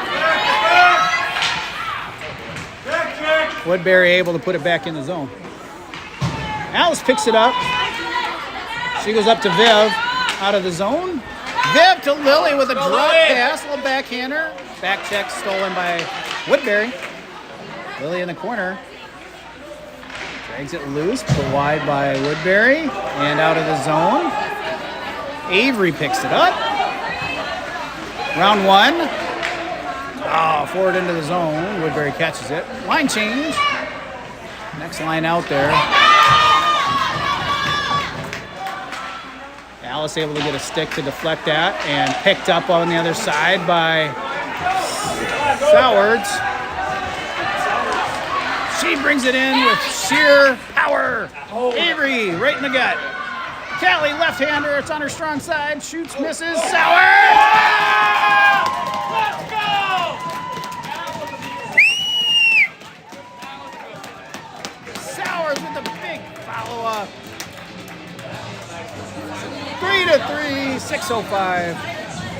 Woodbury able to put it back in the zone. Alice picks it up. She goes up to Viv, out of the zone. Viv to Lily with a drop pass, little backhander. Back check stolen by Woodbury. Lily in the corner. Drags it loose, put wide by Woodbury, and out of the zone. Avery picks it up. Round one. Oh, forward into the zone. Woodbury catches it. Line change. Next line out there. Alice able to get a stick to deflect that, and picked up on the other side by Sowards. She brings it in with sheer power. Avery right in the gut. Callie left-hander, it's on her strong side. Shoots, misses. Sowards! Let's go! Sowards with a big follow-up. 3-3, 6:05.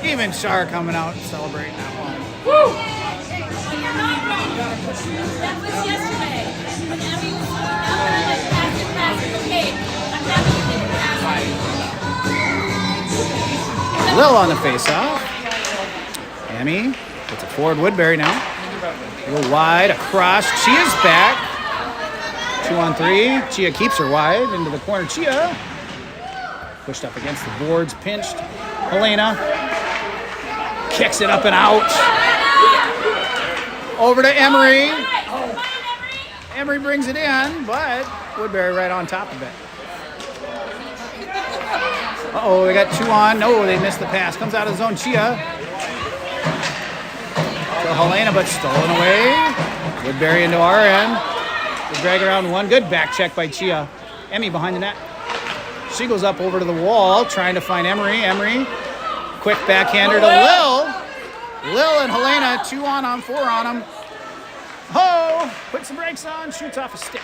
Even Shar coming out and celebrating that one. Woo! That was yesterday. Lil on the face-off. Emmy puts it forward. Woodbury now. A little wide, across. Chia's back. 2-on-3. Chia keeps her wide into the corner. Chia pushed up against the boards, pinched. Helena kicks it up and out. Over to Emery. Emery brings it in, but Woodbury right on top of it. Uh-oh, they got two on. No, they missed the pass. Comes out of zone. Chia. To Helena, but stolen away. Woodbury into our end. They drag around one. Good back check by Chia. Emmy behind the net. She goes up over to the wall, trying to find Emery. Emery, quick backhander to Lil. Lil and Helena, 2-on, 4 on them. Oh, puts the brakes on, shoots off a stick.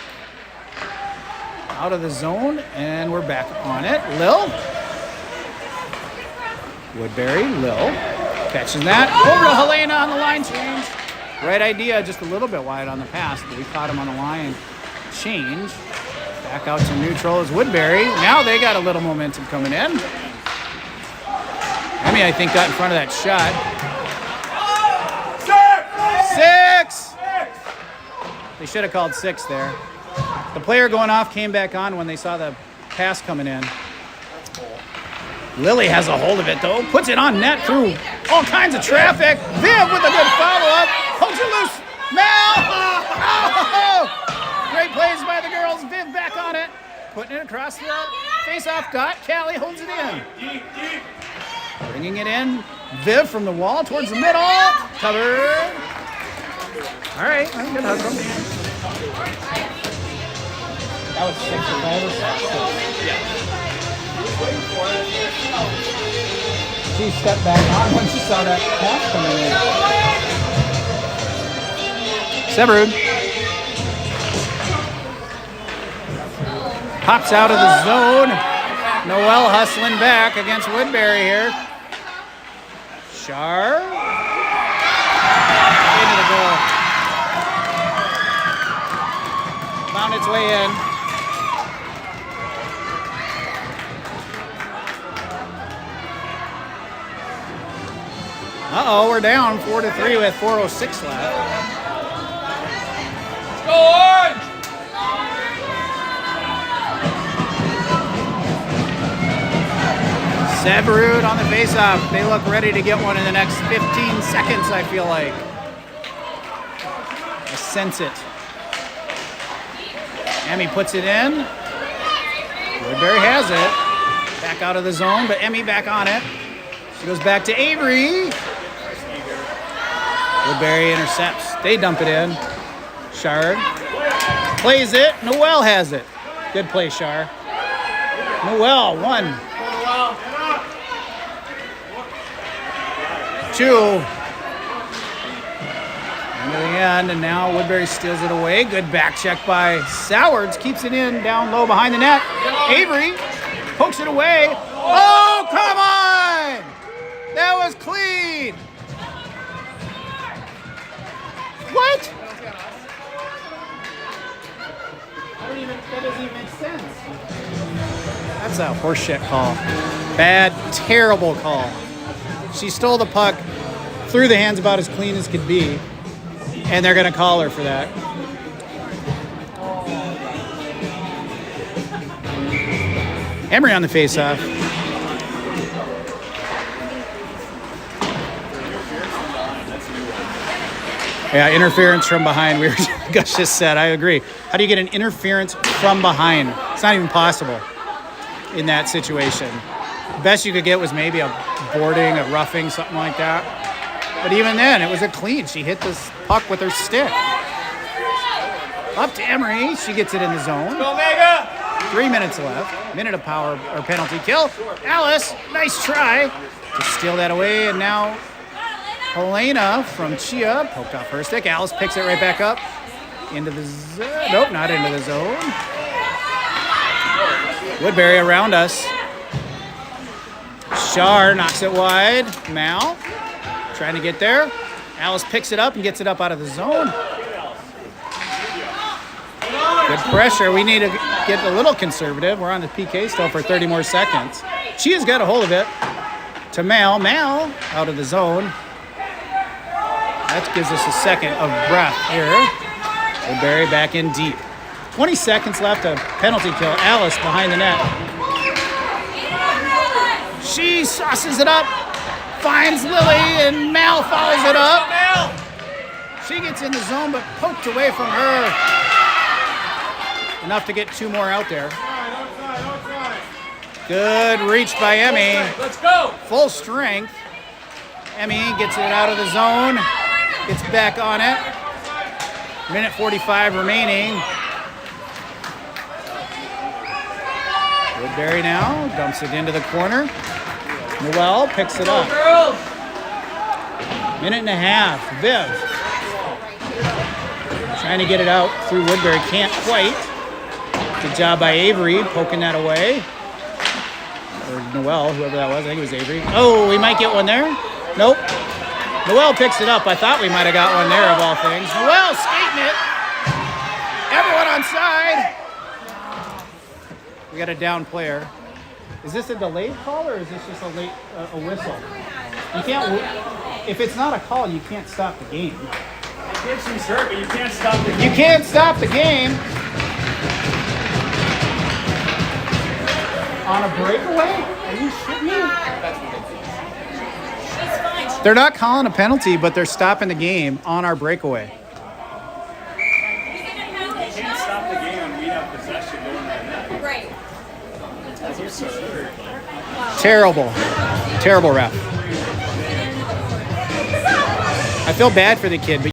Out of the zone, and we're back on it. Lil. Woodbury, Lil. Catching that. Over to Helena on the line change. Right idea, just a little bit wide on the pass, but we caught him on the line change. Back out to neutral is Woodbury. Now they got a little momentum coming in. Emmy, I think, got in front of that shot. 6! They should have called 6 there. The player going off came back on when they saw the pass coming in. Lily has a hold of it, though. Puts it on net through all kinds of traffic. Viv with a good follow-up. Pokes it loose. Mel! Oh! Great plays by the girls. Viv back on it. Putting it across the face-off dot. Callie holds it in. Bringing it in. Viv from the wall towards the middle. Covered. All right. Good hustle. That was 6 or 5 or 6. Yeah. She stepped back on when she saw that pass coming in. Severud pops out of the zone. Noelle hustling back against Woodbury here. Shar into the goal. Found its way in. Uh-oh, we're down 4-3 with 4:06 left. Go on! Severud on the faceoff. They look ready to get one in the next 15 seconds, I feel like. I sense it. Emmy puts it in. Woodbury has it. Back out of the zone, but Emmy back on it. She goes back to Avery. Woodbury intercepts. They dump it in. Shard plays it. Noelle has it. Good play, Shar. Noelle, 1. 2. Into the end, and now Woodbury steals it away. Good back check by Sowards. Keeps it in down low behind the net. Avery pokes it away. Oh, come on! That was clean. What? That doesn't even make sense. That's a horseshit call. Bad, terrible call. She stole the puck through the hands about as clean as could be, and they're going to call her for that. Emery on the faceoff. Yeah, interference from behind. We were Gus just said. I agree. How do you get an interference from behind? It's not even possible in that situation. The best you could get was maybe a boarding, a roughing, something like that. But even then, it was a clean. She hit this puck with her stick. Up to Emery. She gets it in the zone. Go, Omega! 3 minutes left. Minute of power or penalty kill. Alice, nice try to steal that away. And now Helena from Chia poked off her stick. Alice picks it right back up. Into the zone. Nope, not into the zone. Woodbury around us. Shar knocks it wide. Mal trying to get there. Alice picks it up and gets it up out of the zone. Good pressure. We need to get a little conservative. We're on the PK still for 30 more seconds. Chia's got a hold of it. To Mal. Mal out of the zone. That gives us a second of breath here. Woodbury back in deep. 20 seconds left, a penalty kill. Alice behind the net. She sauces it up, finds Lily, and Mal follows it up. She gets in the zone, but poked away from her. Enough to get 2 more out there. Good reach by Emmy. Let's go! Full strength. Emmy gets it out of the zone. Gets back on it. Minute 45 remaining. Woodbury now dumps it into the corner. Noelle picks it up. Minute and a half. Viv trying to get it out through Woodbury. Can't quite. Good job by Avery poking that away. Or Noelle, whoever that was. I think it was Avery. Oh, we might get one there. Nope. Noelle picks it up. I thought we might have got one there of all things. Noelle skating it. Everyone on side. We got a down player. Is this a delayed call or is this just a late a whistle? You can't. If it's not a call, you can't stop the game. It gives you serve, but you can't stop the game. You can't stop the game. On a breakaway? Are you shitting me? They're not calling a penalty, but they're stopping the game on our breakaway. Can't stop the game when we have possession going right now. Right. That's absurd. Terrible. Terrible ref. I feel bad for the kid, but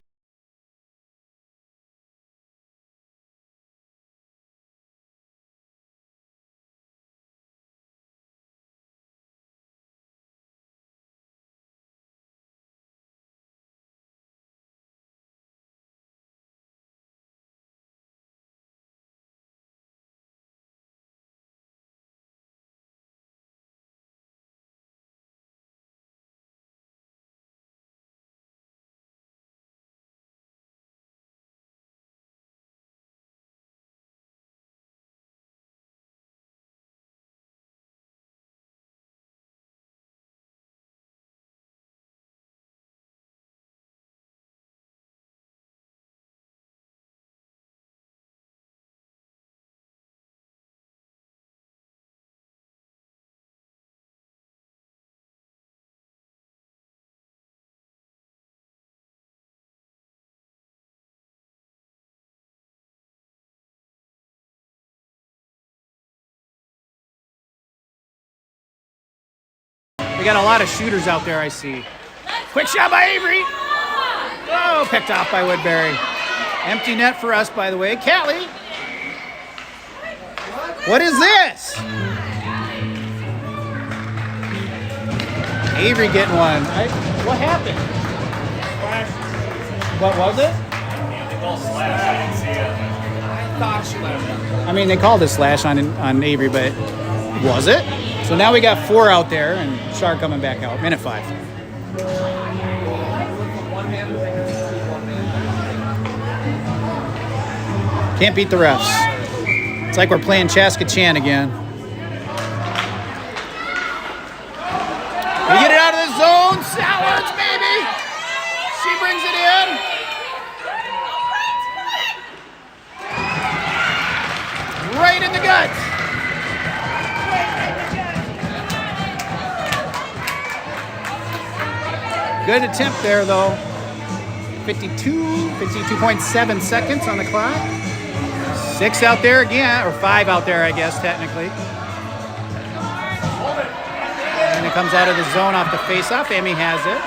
we got a lot of shooters out there, I see. Quick shot by Avery. Oh, picked off by Woodbury. Empty net for us, by the way. Callie. What is this? Avery getting one. What happened? What was it? They call slash. I didn't see it. I thought she let him run. I mean, they called a slash on Avery, but was it? So now we got 4 out there, and Shar coming back out. Minute 5. Can't beat the refs. It's like we're playing Chaska Chan again. We get it out of the zone. Sowards, baby. She brings it in. Right in the guts. Good attempt there, though. 52.7 seconds on the clock. 6 out there again, or 5 out there, I guess, technically. And it comes out of the zone off the face-off. Emmy has it.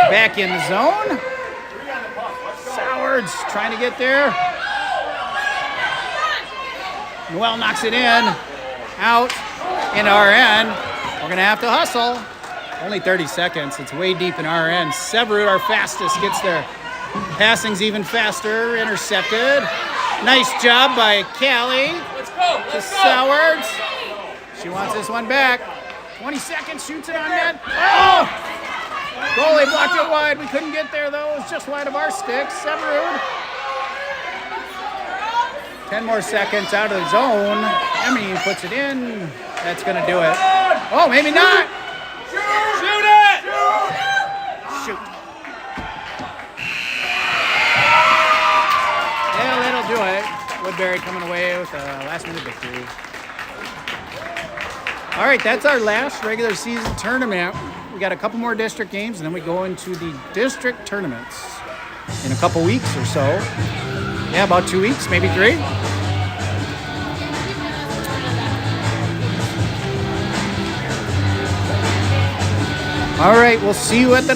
Back in the zone. Sowards trying to get there. Noel knocks it in. Out in our end. We're going to have to hustle. Only 30 seconds. It's way deep in our end. Severud, our fastest, gets there. Passing's even faster. Intercepted. Nice job by Callie. To Sowards. She wants this one back. 20 seconds. Shoots it on net. Oh! Goalie blocked it wide. We couldn't get there, though. It was just wide of our sticks. Severud. 10 more seconds out of the zone. Emmy puts it in. That's going to do it. Oh, maybe not. Shoot it! Shoot. Yeah, that'll do it. Woodbury coming away with a last-minute victory. All right, that's our last regular season tournament. We got a couple more district games, and then we go into the district tournaments in a couple weeks or so. Yeah, about 2 weeks, maybe 3. All right, we'll see you at the